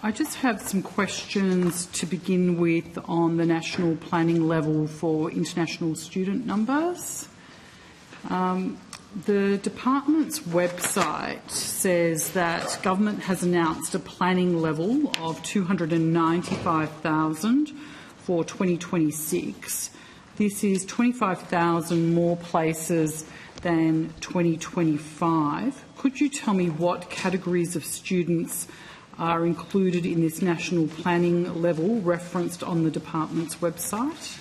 I just have some questions to begin with on the national planning level for international student numbers. The department's website says that government has announced a planning level of 295,000 for 2026. This is 25,000 more places than 2025. Could you tell me what categories of students are included in this national planning level referenced on the department's website?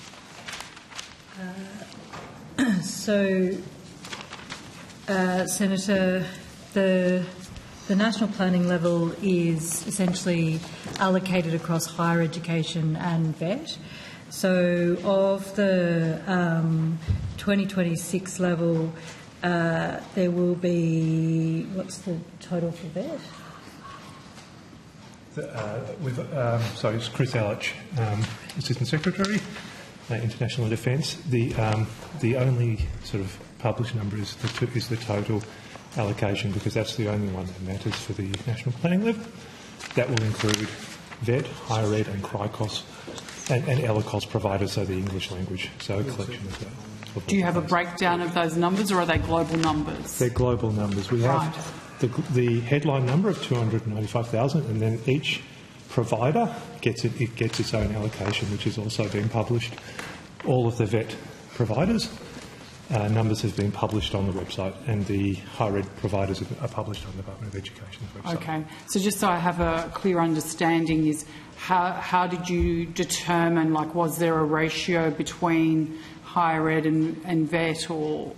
Senator, the national planning level is essentially allocated across higher education and VET. So of the 2026 level, there will be, what's the total for VET? It's Chris Allich, Assistant Secretary, International Defence. The only sort of published number is the total allocation, because that's the only one that matters for the national planning level. That will include VET, higher ed, and CRICOS, and ELICOS providers, so the English language. So a collection of that. Do you have a breakdown of those numbers, or are they global numbers? They're global numbers. We have the headline number of 295,000, and then each provider gets its own allocation, which is also being published. All of the VET providers numbers have been published on the website, and the higher ed providers are published on the Department of Education's website. Okay, so just so I have a clear understanding, is how did you determine, like, was there a ratio between higher ed and VET, or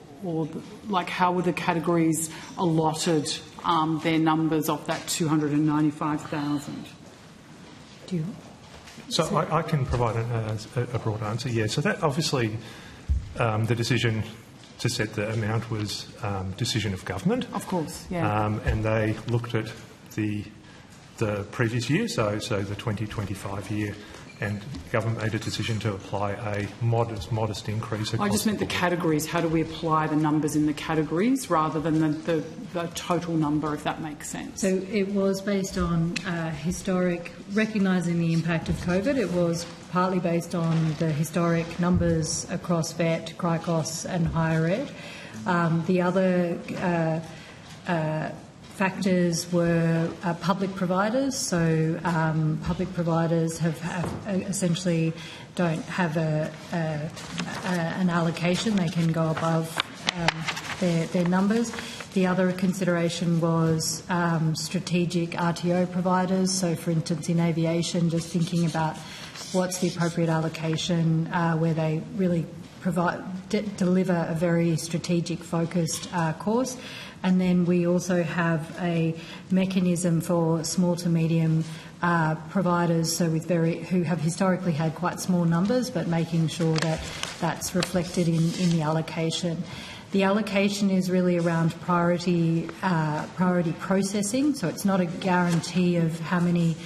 like how were the categories allotted their numbers of that 295,000? Do you? So I can provide a broad answer. Yeah. So that obviously the decision to set the amount was decision of government. Of course. Yeah. And they looked at the previous year, so the 2025 year, and government made a decision to apply a modest increase. I just meant the categories. How do we apply the numbers in the categories rather than the total number, if that makes sense? So it was based on recognising the impact of COVID. It was partly based on the historic numbers across VET, CRICOS and higher ed. The other factors were public providers. So public providers have essentially don't have an allocation. They can go above their numbers. The other consideration was strategic RTO providers. So, for instance, in aviation, just thinking about what's the appropriate allocation where they really deliver a very strategic, focused course. And then we also have a mechanism for small to medium providers, so who have historically had quite small numbers, but making sure that that's reflected in the allocation. The allocation is really around priority processing, so it's not a guarantee of how many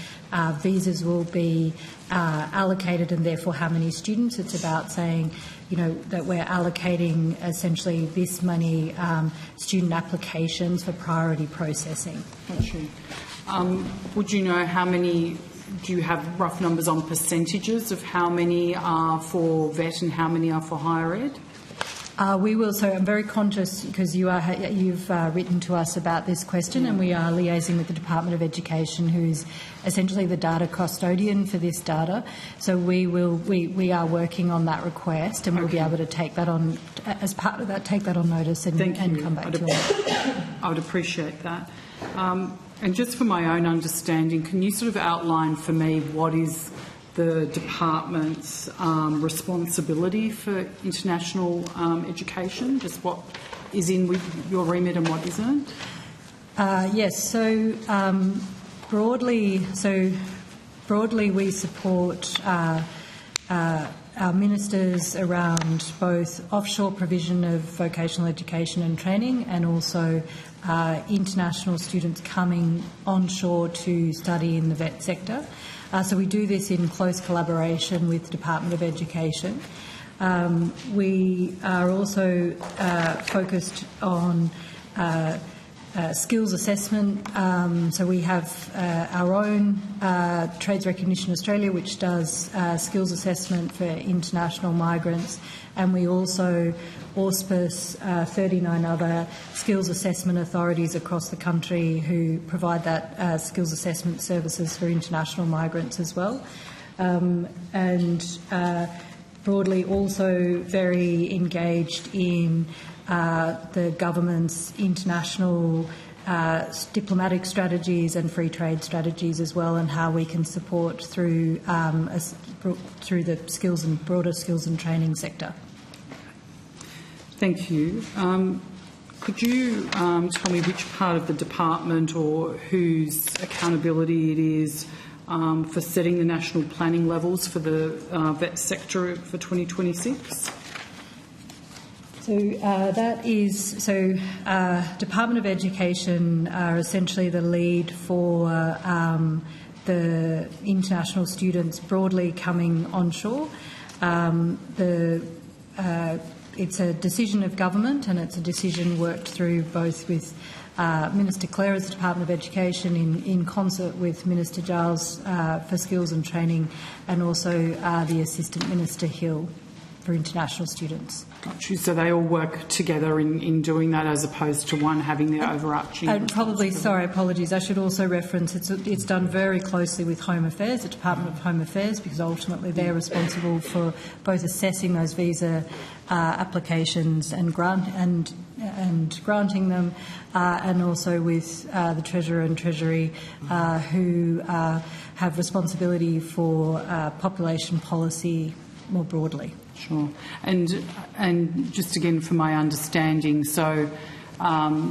visas will be allocated and therefore how many students. It's about saying, that we're allocating essentially this many student applications for priority processing. Got you. Would you know how many? Do you have rough numbers on percentages of how many are for VET and how many are for higher ed? We will. So I'm very conscious because you've written to us about this question, and we are liaising with the Department of Education, who's essentially the data custodian for this data. So we are working on that request, and we'll be able to take that on as part of that. Take that on notice and come back to it. I would appreciate that. And just for my own understanding, can you sort of outline for me what is the department's responsibility for international education? Just what is in with your remit and what isn't? Yes. So broadly, we support our ministers around both offshore provision of vocational education and training, and also international students coming onshore to study in the VET sector. So we do this in close collaboration with the Department of Education. We are also focused on skills assessment. So we have our own Trades Recognition Australia, which does skills assessment for international migrants, and we also auspice 39 other skills assessment authorities across the country who provide that skills assessment services for international migrants as well. And broadly also very engaged in the government's international diplomatic strategies and free trade strategies as well, and how we can support through the skills and broader skills and training sector. Thank you. Could you tell me which part of the department or whose accountability it is for setting the national planning levels for the vet sector for 2026? Department of Education are essentially the lead for the international students broadly coming onshore. It's a decision of government, and it's a decision worked through both with Minister Clare as the Department of Education in concert with Minister Giles for Skills and Training, and also the Assistant Minister Hill for international students. Got you. So they all work together in doing that, as opposed to one having the overarching. And probably, sorry, apologies. I should also reference it's done very closely with Home Affairs, the Department of Home Affairs, because ultimately they're responsible for both assessing those visa applications and granting them, and also with the Treasurer and Treasury, who have responsibility for population policy more broadly. Sure. And just again for my understanding, so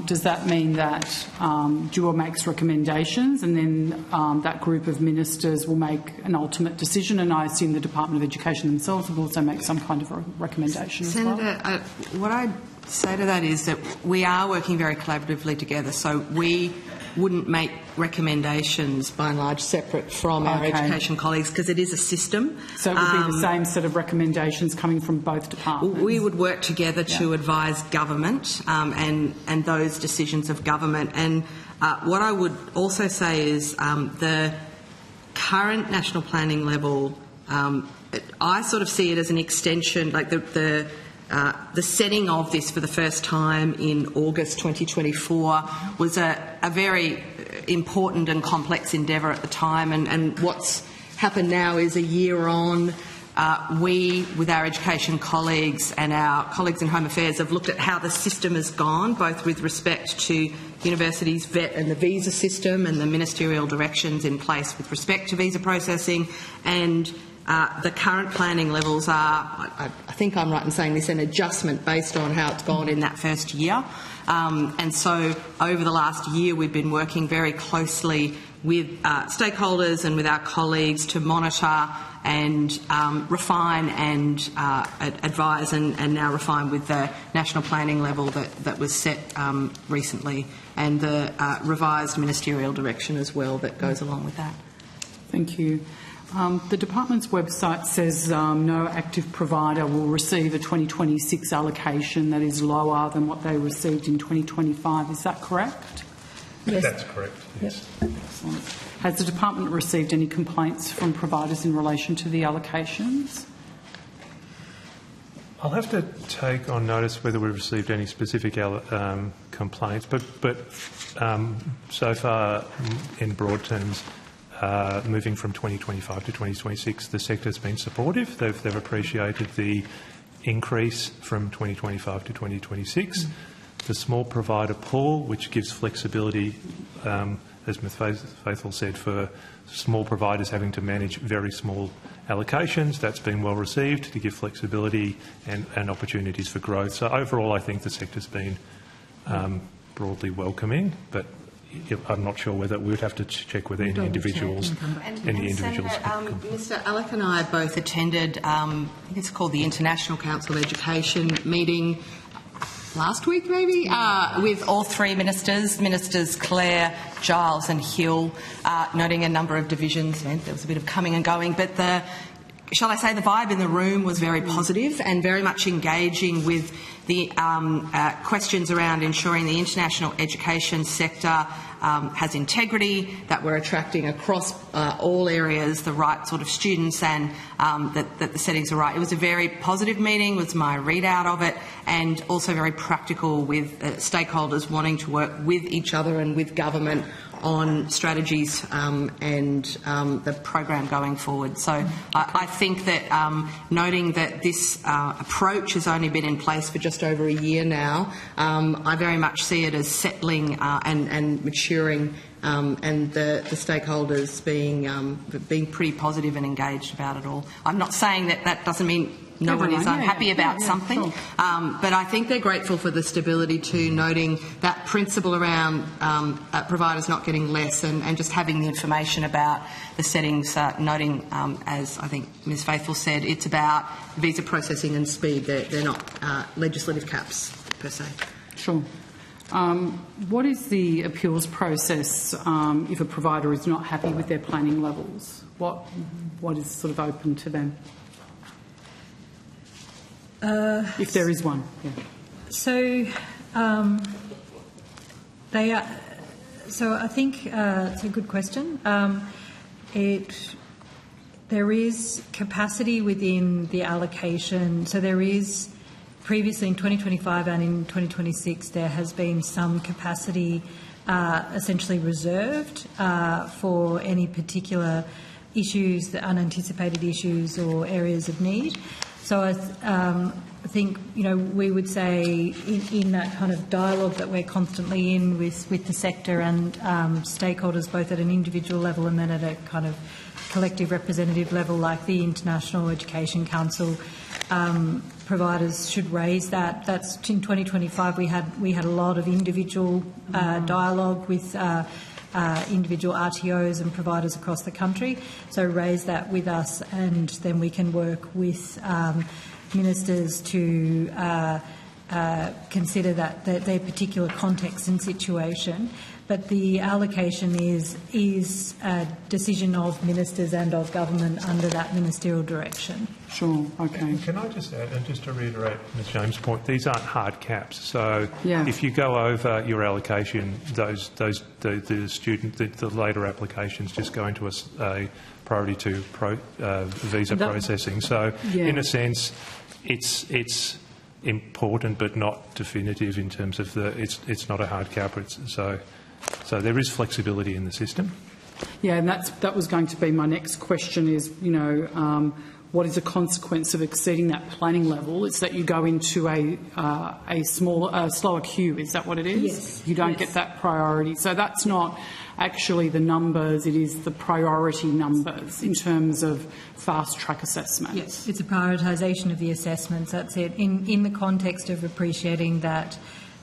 does that mean that DUA makes recommendations, and then that group of ministers will make an ultimate decision, and I assume the Department of Education themselves will also make some kind of a recommendation Senator, as well? what I'd say to that is that we are working very collaboratively together, so we wouldn't make recommendations by and large separate from our education colleagues, because it is a system. So it would be the same set of recommendations coming from both departments? We would work together to advise government and those decisions of government. And what I would also say is the current national planning level, I sort of see it as an extension, like the setting of this for the first time in August 2024 was a very important and complex endeavour at the time, and what's happened now is a year on, we, with our education colleagues and our colleagues in Home Affairs, have looked at how the system has gone, both with respect to universities, vet and the visa system and the ministerial directions in place with respect to visa processing, and the current planning levels are, I think I'm right in saying this, an adjustment based on how it's gone in that first year. And so over the last year we've been working very closely with stakeholders and with our colleagues to monitor and refine and advise and now refine with the national planning level that was set recently, and the revised ministerial direction as well that goes along with that. Thank you. The department's website says no active provider will receive a 2026 allocation that is lower than what they received in 2025. Is that correct? Yes. That's correct, yes. Yep. Excellent. Has the department received any complaints from providers in relation to the allocations? I'll have to take on notice whether we've received any specific complaints, but so far, in broad terms, moving from 2025 to 2026, the sector's been supportive. They've appreciated the increase from 2025 to 2026. The small provider pool, which gives flexibility, as Ms Faithfull said, for small providers having to manage very small allocations, that's been well received to give flexibility and opportunities for growth. So overall, I think the sector's been broadly welcoming, but I'm not sure whether we would have to check whether any individuals. Mr. Alec and I both attended, I think it's called the International Council of Education meeting last week, maybe, with all three Ministers Clare, Giles and Hill, noting a number of divisions. There was a bit of coming and going, but shall I say, the vibe in the room was very positive and very much engaging with the questions around ensuring the international education sector has integrity, that we're attracting across all areas the right sort of students, and that the settings are right. It was a very positive meeting, was my readout of it, and also very practical with stakeholders wanting to work with each other and with government on strategies and the program going forward. So I think that noting that this approach has only been in place for just over a year now, I very much see it as settling and maturing, and the stakeholders being pretty positive and engaged about it all. I'm not saying that doesn't mean no one is unhappy about something, sure. But I think they're grateful for the stability too, noting that principle around providers not getting less and just having the information about the settings, noting, as I think Ms Faithfull said, it's about visa processing and speed. They're not legislative caps per se. Sure. What is the appeals process if a provider is not happy with their planning levels? What is sort of open to them? If there is one. Yeah. So they are. So I think it's a good question. There is capacity within the allocation. So there is previously in 2025 and in 2026 there has been some capacity essentially reserved for any particular issues, the unanticipated issues or areas of need. So I think, we would say in that kind of dialogue that we're constantly in with the sector and stakeholders, both at an individual level and then at a kind of collective representative level like the International Education Council, providers should raise that. That's in 2025 we had a lot of individual dialogue with individual RTOs and providers across the country. So raise that with us, and then we can work with ministers to consider their particular context and situation. But the allocation is a decision of ministers and of government under that ministerial direction. Sure. Okay. Can I just add, and just to reiterate Ms James' point, these aren't hard caps. So if you go over your allocation, the later applications just go into a priority to visa processing. So in a sense, it's important but not definitive in terms of it's not a hard cap. So there is flexibility in the system. Yeah, and that was going to be my next question is, what is a consequence of exceeding that planning level? It's that you go into a slower queue. Is that what it is? Yes. You don't get that priority. So that's not actually the numbers, it is the priority numbers in terms of fast-track assessments. Yes, it's a prioritisation of the assessments, that's it. In the context of appreciating that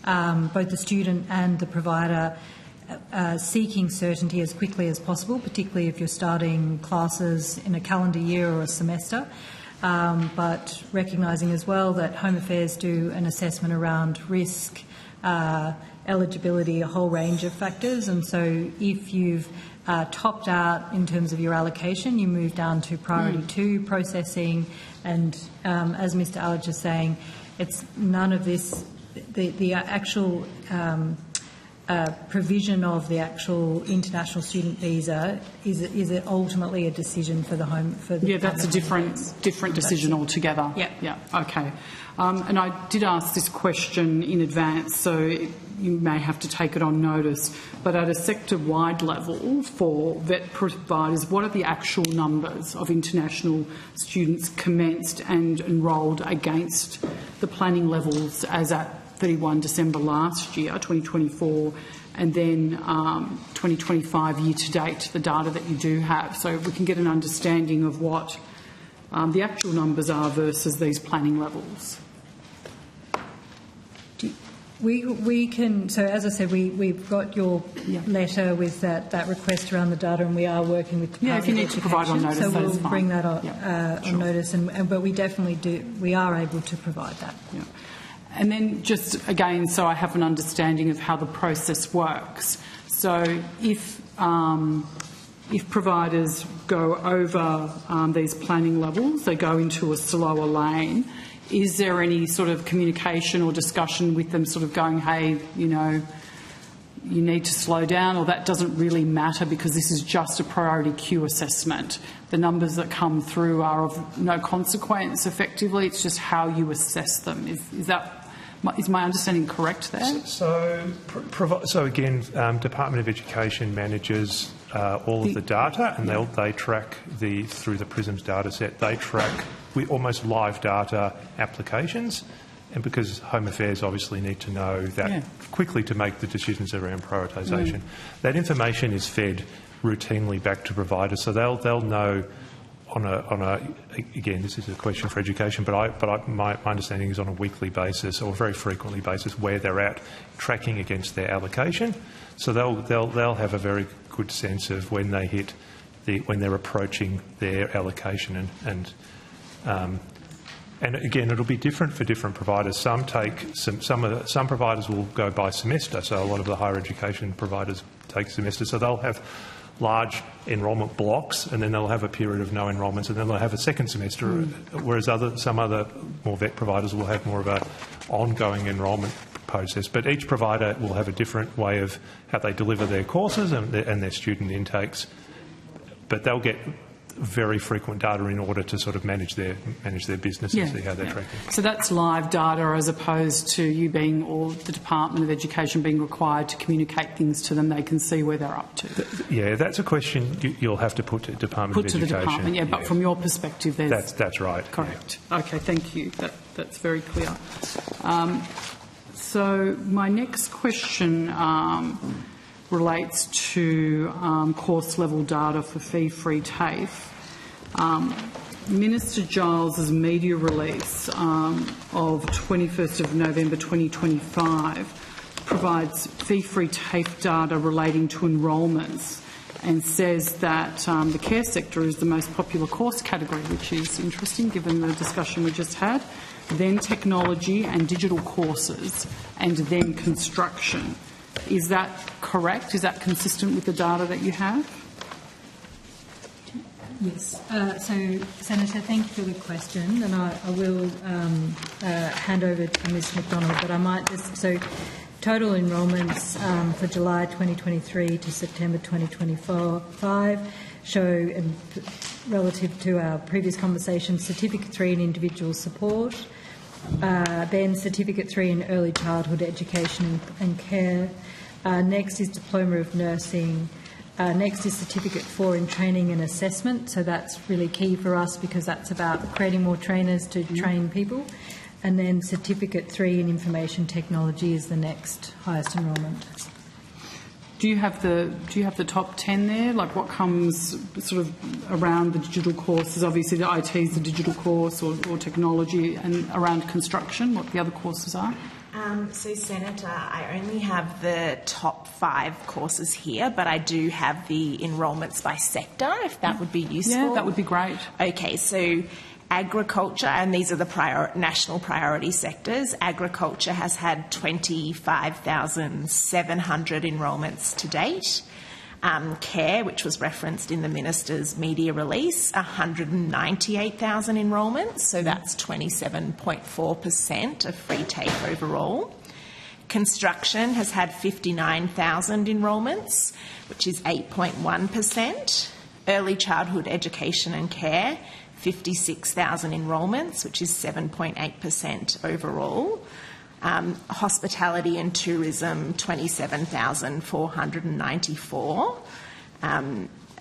both the student and the provider seeking certainty as quickly as possible, particularly if you're starting classes in a calendar year or a semester, but recognising as well that Home Affairs do an assessment around risk, eligibility, a whole range of factors, and so if you've topped out in terms of your allocation, you move down to priority 2 processing, and as Mr Allage is saying, it's none of this, the actual provision of the actual international student visa is ultimately a decision for the home. That's a different decision altogether. Yeah. Okay. And I did ask this question in advance, so you may have to take it on notice. But at a sector-wide level for vet providers, what are the actual numbers of international students commenced and enrolled against the planning levels as at 31 December last year, 2024, and then 2025 year-to-date, the data that you do have, so we can get an understanding of what the actual numbers are versus these planning levels? We can, so as I said, we've got your letter with that request around the data, and we are working with the if you need to provide on notice, so we'll bring that on, sure. on notice, but we definitely we are able to provide that. Yeah. And then just again, so I have an understanding of how the process works. So if if providers go over these planning levels, they go into a slower lane, is there any sort of communication or discussion with them sort of going, hey, you know, you need to slow down, or that doesn't really matter because this is just a priority queue assessment? The numbers that come through are of no consequence effectively, it's just how you assess them. Is my understanding correct there? So again, Department of Education manages all of the data, and they track through the PRISMS data set. They track almost live data applications, and because Home Affairs obviously need to know that quickly to make the decisions around prioritisation. That information is fed routinely back to providers, so they'll know. Again, this is a question for education, but my understanding is on a weekly basis or very frequently basis where they're at, tracking against their allocation. So they'll have a very good sense of when they hit when they're approaching their allocation, and again, it'll be different for different providers. Some providers will go by semester, so a lot of the higher education providers take semester, so they'll have large enrolment blocks, and then they'll have a period of no enrolments, and then they'll have a second semester, whereas some other more vet providers will have more of an ongoing enrolment process. But each provider will have a different way of how they deliver their courses and their student intakes, but they'll get very frequent data in order to sort of manage their business and see how they're tracking. So that's live data as opposed to you being, or the Department of Education being required to communicate things to them. They can see where they're up to. Yeah, that's a question you'll have to put to Department of Education. Put to the Department, but from your perspective, that's right. Correct. Yeah. Okay, thank you. That's very clear. So my next question relates to course level data for fee-free TAFE. Minister Giles's media release of 21st of November 2025 provides fee-free TAFE data relating to enrolments and says that the care sector is the most popular course category, which is interesting given the discussion we just had, then technology and digital courses, and then construction. Is that correct? Is that consistent with the data that you have? Yes. So, Senator, thank you for the question, and I will hand over to Ms McDonald, but I might just... So, total enrolments for July 2023 to September 2025 show, relative to our previous conversation, Certificate 3 in Individual Support, then Certificate 3 in Early Childhood Education and Care. Next is Diploma of Nursing. Next is Certificate 4 in Training and Assessment. So that's really key for us because that's about creating more trainers to train people. And then Certificate 3 in Information Technology is the next highest enrolment. Do you have the top 10 there? Like what comes sort of around the digital courses? Obviously the IT is the digital course or technology, and around construction, what the other courses are? So, Senator, I only have the top 5 courses here, but I do have the enrolments by sector, if that would be useful. Yeah, that would be great. Okay, so agriculture, and these are the national priority sectors. Agriculture has had 25,700 enrolments to date. Care, which was referenced in the Minister's media release, 198,000 enrolments, so that's 27.4% of free TAFE overall. Construction has had 59,000 enrolments, which is 8.1%. Early childhood education and care, 56,000 enrolments, which is 7.8% overall. Hospitality and tourism, 27,494.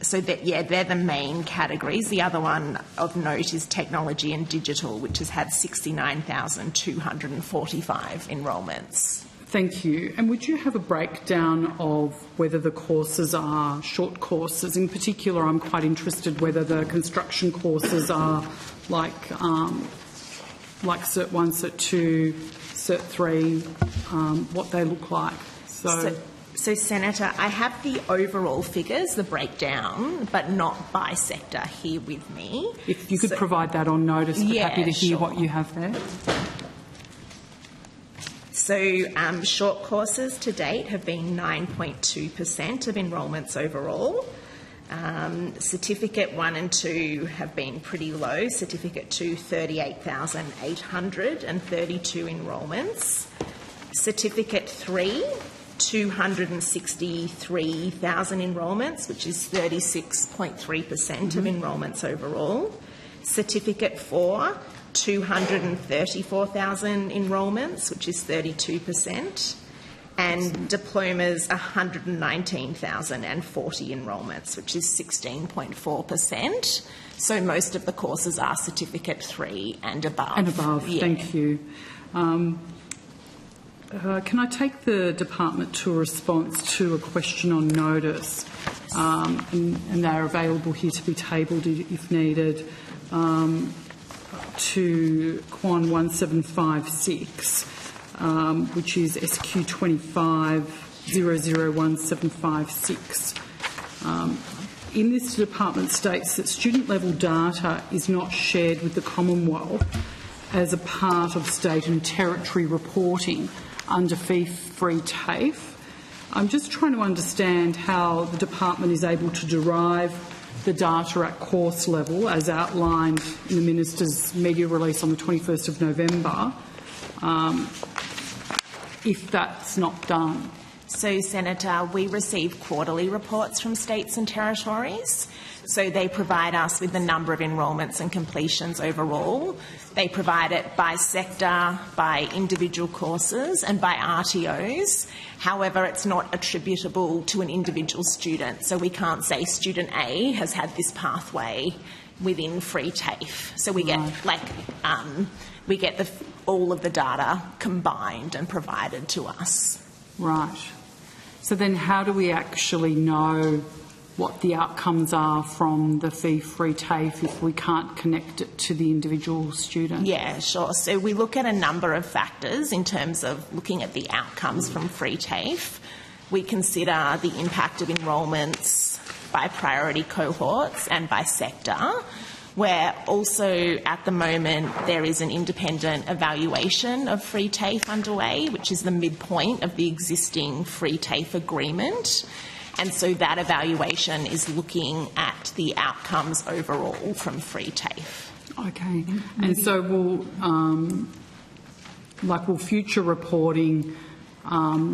So they're the main categories. The other one of note is technology and digital, which has had 69,245 enrolments. Thank you. And would you have a breakdown of whether the courses are short courses? In particular, I'm quite interested whether the construction courses are like Cert 1, Cert 2, Cert 3, what they look like. So, Senator, I have the overall figures, the breakdown, but not by sector here with me. If you could provide that on notice, we're happy to hear what you have there. So short courses to date have been 9.2% of enrolments overall. Certificate 1 and 2 have been pretty low. Certificate 2, 38,832 enrolments. Certificate 3, 263,000 enrolments, which is 36.3% of enrolments overall. Certificate 4, 234,000 enrolments, which is 32%. And diplomas, 119,040 enrolments, which is 16.4%. So most of the courses are Certificate 3 and above. And above, yeah. Thank you. Can I take the department to a response to a question on notice? And they're available here to be tabled if needed, to Quan 1756. Which is SQ 25001756. In this, the department states that student level data is not shared with the Commonwealth as a part of state and territory reporting under fee-free TAFE. I'm just trying to understand how the department is able to derive the data at course level as outlined in the Minister's media release on the 21st of November. If that's not done? So, Senator, we receive quarterly reports from states and territories. So they provide us with the number of enrolments and completions overall. They provide it by sector, by individual courses and by RTOs. However, it's not attributable to an individual student. So we can't say student A has had this pathway within free TAFE. So we get all of the data combined and provided to us. Right. So then how do we actually know what the outcomes are from the fee-free TAFE if we can't connect it to the individual student? Yeah, sure. So we look at a number of factors in terms of looking at the outcomes from free TAFE. We consider the impact of enrolments by priority cohorts and by sector, where also at the moment there is an independent evaluation of free TAFE underway, which is the midpoint of the existing free TAFE agreement. And so that evaluation is looking at the outcomes overall from free TAFE. Okay. And so will future reporting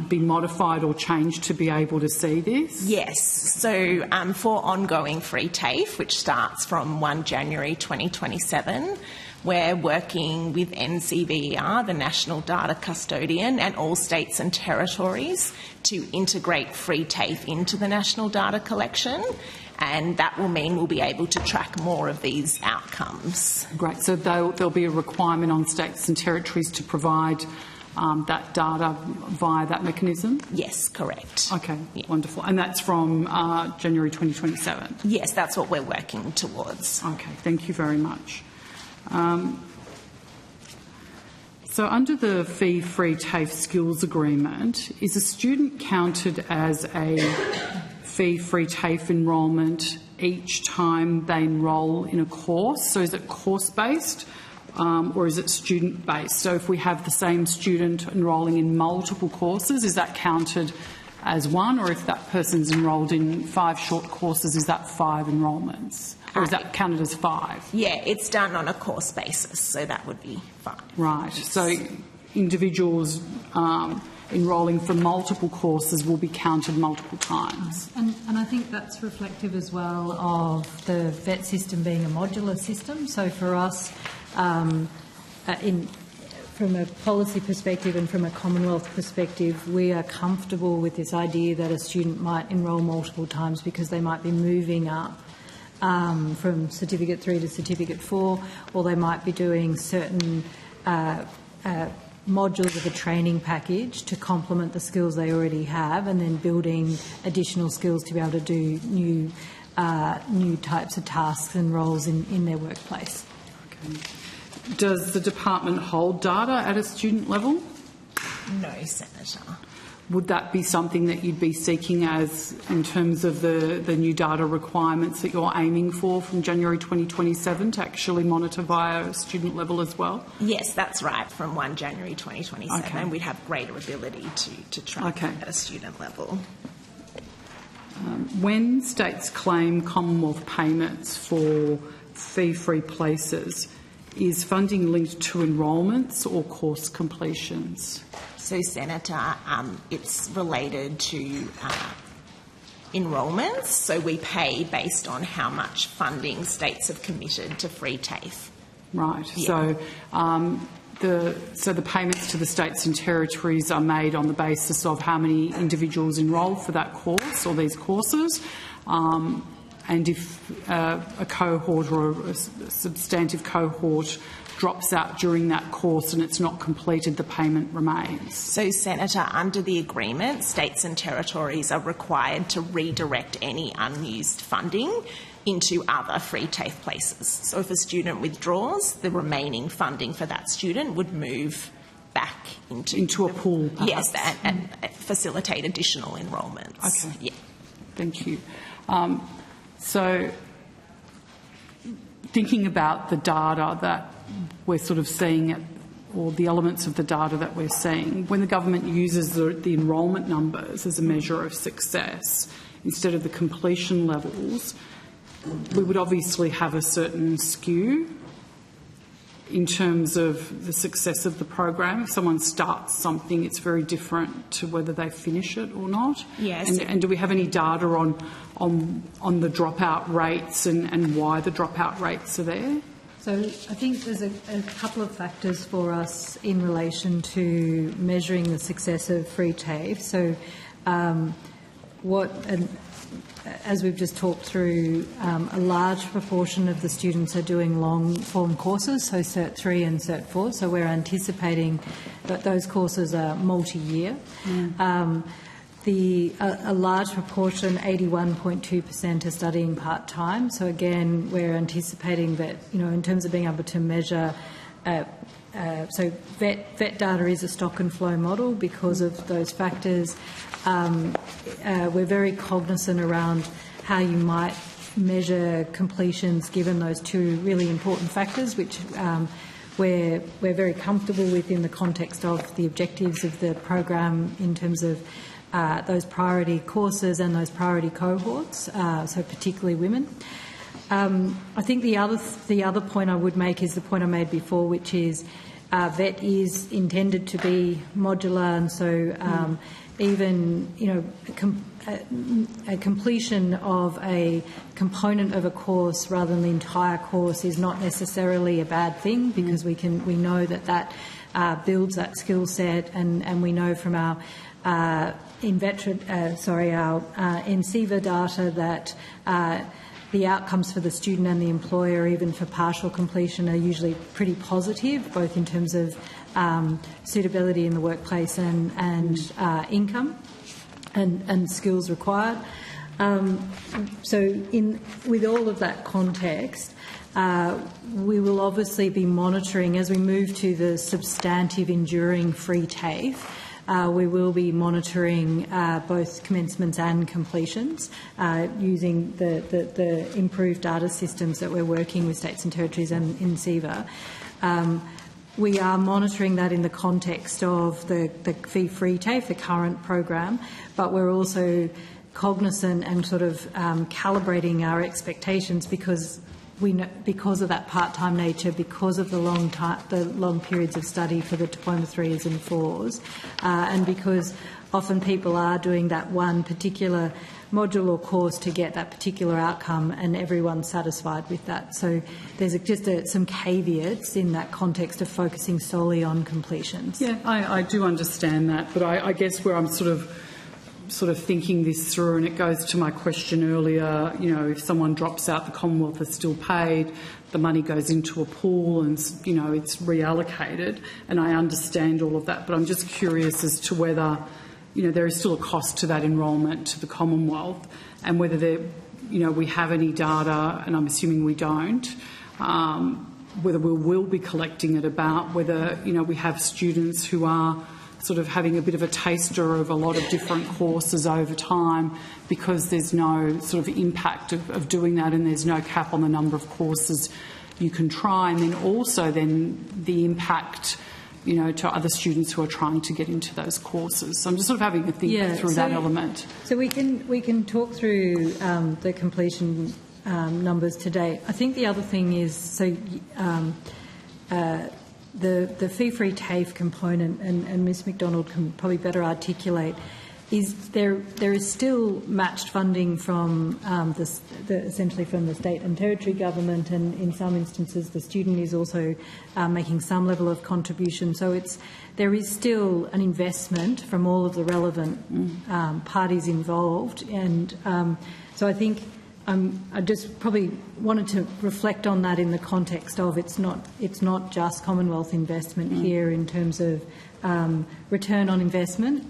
be modified or changed to be able to see this? Yes. So for ongoing free TAFE, which starts from 1 January 2027, we're working with NCVER, the National Data Custodian, and all states and territories to integrate free TAFE into the National Data Collection, and that will mean we'll be able to track more of these outcomes. Great. So there'll be a requirement on states and territories to provide that data via that mechanism? Yes, correct. Okay, yeah. Wonderful. And that's from January 2027? Yes, that's what we're working towards. Okay, thank you very much. So under the fee-free TAFE skills agreement, is a student counted as a fee-free TAFE enrolment each time they enrol in a course? So is it course-based? Or is it student-based? So if we have the same student enrolling in multiple courses, is that counted as one? Or if that person's enrolled in 5 short courses, is that 5 enrolments? Or is that counted as 5? Yeah, it's done on a course basis, so that would be fine. Right. So individuals enrolling for multiple courses will be counted multiple times. And I think that's reflective as well of the VET system being a modular system. So for us, from a policy perspective and from a Commonwealth perspective, we are comfortable with this idea that a student might enrol multiple times because they might be moving up from Certificate 3 to Certificate 4, or they might be doing certain modules of a training package to complement the skills they already have, and then building additional skills to be able to do new types of tasks and roles in their workplace. Okay. Does the department hold data at a student level? No, Senator. Would that be something that you'd be seeking as in terms of the new data requirements that you're aiming for from January 2027 to actually monitor via student level as well? Yes, that's right. From 1 January 2027, okay. We'd have greater ability to track okay. at a student level. When states claim Commonwealth payments for fee-free places, is funding linked to enrolments or course completions? So, Senator, it's related to enrolments. So we pay based on how much funding states have committed to free TAFE. Right. Yeah. So the payments to the states and territories are made on the basis of how many individuals enrolled for that course or these courses, and if a cohort or a substantive cohort drops out during that course and it's not completed, the payment remains. So, Senator, under the agreement, states and territories are required to redirect any unused funding into other free TAFE places. So if a student withdraws, the remaining funding for that student would move back into a pool, perhaps. Yes, and facilitate additional enrolments. Okay. Yeah. Thank you. So thinking about the data that we're sort of seeing, or the elements of the data that we're seeing, when the government uses the enrolment numbers as a measure of success instead of the completion levels, we would obviously have a certain skew in terms of the success of the program. If someone starts something, it's very different to whether they finish it or not. Yes. And do we have any data on the dropout rates and why the dropout rates are there? So I think there's a couple of factors for us in relation to measuring the success of free TAFE. So as we've just talked through, a large proportion of the students are doing long-form courses, so Cert 3 and Cert 4, so we're anticipating that those courses are multi-year. A large proportion, 81.2%, are studying part-time. So again, we're anticipating that, in terms of being able to measure, so VET data is a stock and flow model because of those factors. We're very cognizant around how you might measure completions given those two really important factors, which we're very comfortable with in the context of the objectives of the program in terms of those priority courses and those priority cohorts, so particularly women. I think the other point I would make is the point I made before, which is VET is intended to be modular, and so even a completion of a component of a course rather than the entire course is not necessarily a bad thing, because we know that builds that skill set, and we know from our NCEVA data that the outcomes for the student and the employer, even for partial completion, are usually pretty positive, both in terms of suitability in the workplace and income and skills required. With all of that context, we will obviously be monitoring as we move to the substantive enduring free TAFE. We will be monitoring both commencements and completions using the improved data systems that we're working with states and territories and NCEVA. We are monitoring that in the context of the fee-free TAFE, the current program, but we're also cognizant and sort of calibrating our expectations because of that part-time nature, because of the long periods of study for the Diploma 3s and 4s, and because often people are doing that one particular module or course to get that particular outcome, and everyone's satisfied with that. So there's some caveats in that context of focusing solely on completions. Yeah, I do understand that, but I guess where I'm sort of thinking this through, and it goes to my question earlier, if someone drops out, the Commonwealth is still paid, the money goes into a pool and, it's reallocated, and I understand all of that, but I'm just curious as to whether, there is still a cost to that enrolment to the Commonwealth, and whether we have any data, and I'm assuming we don't, whether we will be collecting it about whether, we have students who are sort of having a bit of a taster of a lot of different courses over time because there's no sort of impact of doing that, and there's no cap on the number of courses you can try, and then also the impact to other students who are trying to get into those courses. So I'm just sort of having to think through that element. So we can talk through the completion numbers to date. I think the other thing is the fee-free TAFE component, and Ms McDonald can probably better articulate, is there is still matched funding from essentially from the state and territory government, and in some instances the student is also making some level of contribution. So there is still an investment from all of the relevant parties involved, and so I think I just probably wanted to reflect on that in the context of it's not just Commonwealth investment here in terms of return on investment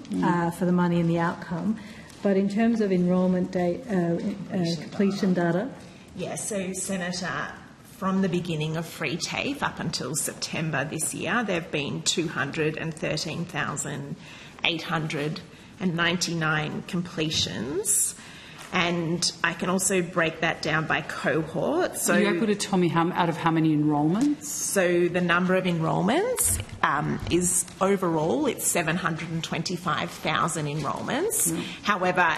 for the money and the outcome, but in terms of enrolment completion data. Yes, so Senator, from the beginning of free TAFE up until September this year, there have been 213,899 completions. And I can also break that down by cohort. So, are you able to tell me out of how many enrolments? So the number of enrolments is overall it's 725,000 enrolments. However,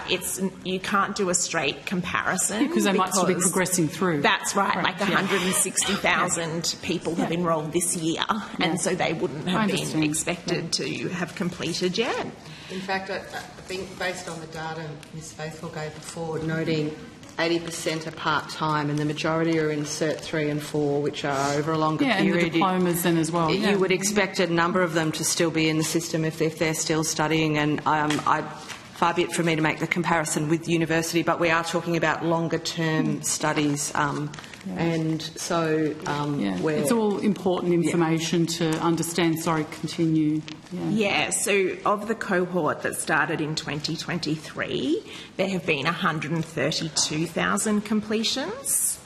you can't do a straight comparison because they might still be progressing through. That's right. Like 160,000 people have enrolled this year, and so they wouldn't have been expected to have completed yet. In fact, I think based on the data Ms Faithful gave before, noting 80% are part-time and the majority are in Cert 3 and 4, which are over a longer period. And the diplomas then as well. You would expect a number of them to still be in the system if they're still studying, and far be it for me to make the comparison with university, but we are talking about longer-term studies. And so it's all important information to understand. Sorry, continue. So of the cohort that started in 2023, there have been 132,000 completions.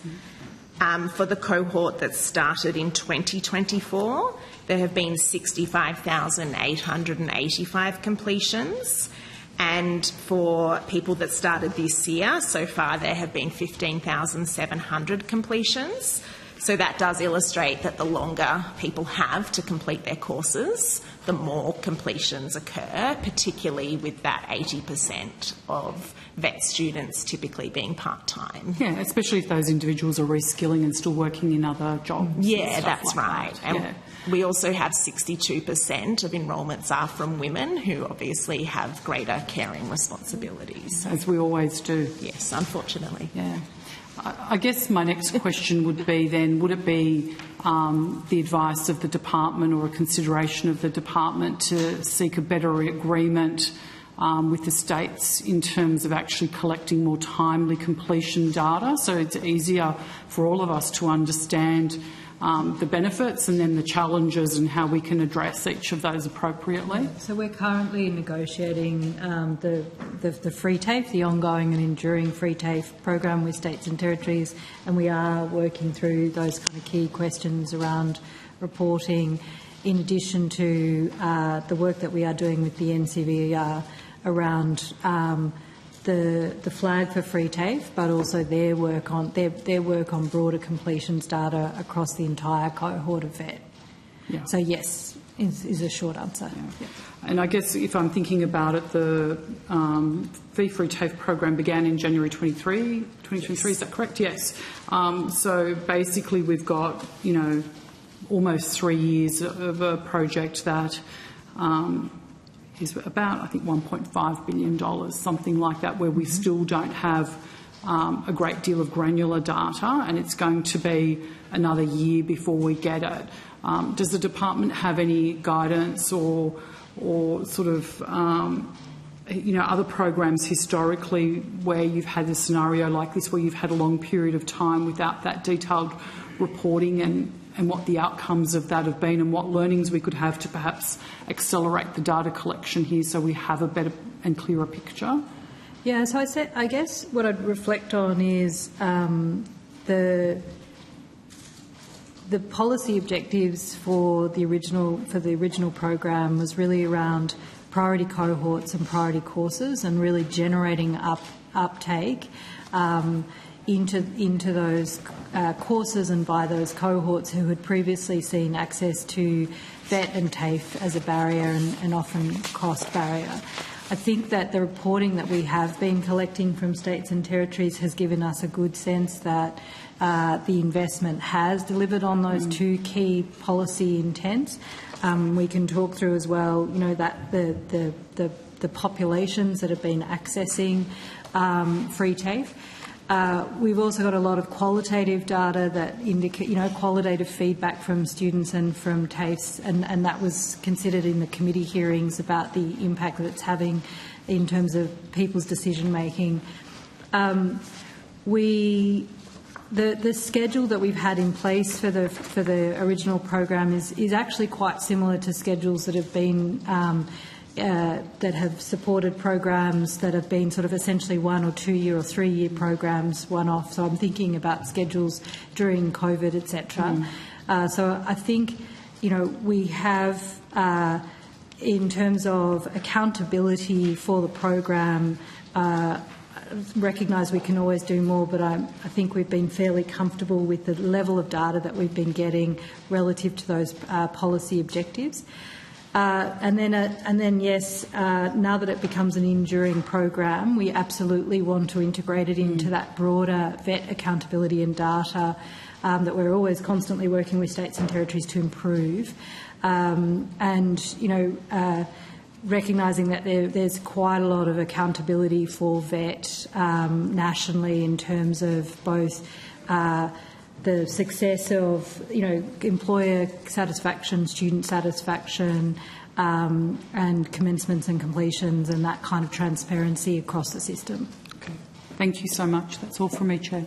For the cohort that started in 2024, there have been 65,885 completions. And for people that started this year, so far there have been 15,700 completions. So that does illustrate that the longer people have to complete their courses, the more completions occur, particularly with that 80% of vet students typically being part-time. Yeah, especially if those individuals are reskilling and still working in other jobs. Yeah, that's like right. That. And we also have 62% of enrolments are from women who obviously have greater caring responsibilities. As we always do. Yes, unfortunately. Yeah. I guess my next question would be then, would it be the advice of the department or a consideration of the department to seek a better agreement with the states in terms of actually collecting more timely completion data, so it's easier for all of us to understand the benefits and then the challenges and how we can address each of those appropriately? So we're currently negotiating the free TAFE, the ongoing and enduring free TAFE program with states and territories, and we are working through those kind of key questions around reporting, in addition to the work that we are doing with the NCVER around the flag for free TAFE, but also their work on broader completions data across the entire cohort of vet. Yeah. So yes, is a short answer. Yeah. And I guess if I'm thinking about it, the fee-free TAFE program began in January 2023, yes. Is that correct? Yes. So basically we've got, almost 3 years of a project that is about, I think, $1.5 billion, something like that, where we still don't have a great deal of granular data, and it's going to be another year before we get it. Does the department have any guidance or sort of, other programs historically where you've had a scenario like this, where you've had a long period of time without that detailed reporting and what the outcomes of that have been and what learnings we could have to perhaps accelerate the data collection here so we have a better and clearer picture? Yeah, so I guess what I'd reflect on is the policy objectives for the original program was really around priority cohorts and priority courses and really generating uptake into those courses and by those cohorts who had previously seen access to VET and TAFE as a barrier and often cost barrier. I think that the reporting that we have been collecting from states and territories has given us a good sense that the investment has delivered on those two key policy intents. We can talk through as well, that the populations that have been accessing free TAFE. We've also got a lot of qualitative data that indicate, qualitative feedback from students and from TAFEs, and that was considered in the committee hearings about the impact that it's having in terms of people's decision making. The schedule that we've had in place for the original program is actually quite similar to schedules that have been that have supported programs that have been sort of essentially 1 or 2 year or 3 year programs, one off. So I'm thinking about schedules during COVID, etc. So I think we have in terms of accountability for the program. Recognise we can always do more, but I think we've been fairly comfortable with the level of data that we've been getting relative to those policy objectives. And then, yes, now that it becomes an enduring program, we absolutely want to integrate it into that broader VET accountability and data that we're always constantly working with states and territories to improve. Recognising that there's quite a lot of accountability for VET nationally in terms of both the success of employer satisfaction, student satisfaction, and commencements and completions, and that kind of transparency across the system. Okay. Thank you so much. That's all from me, Chair.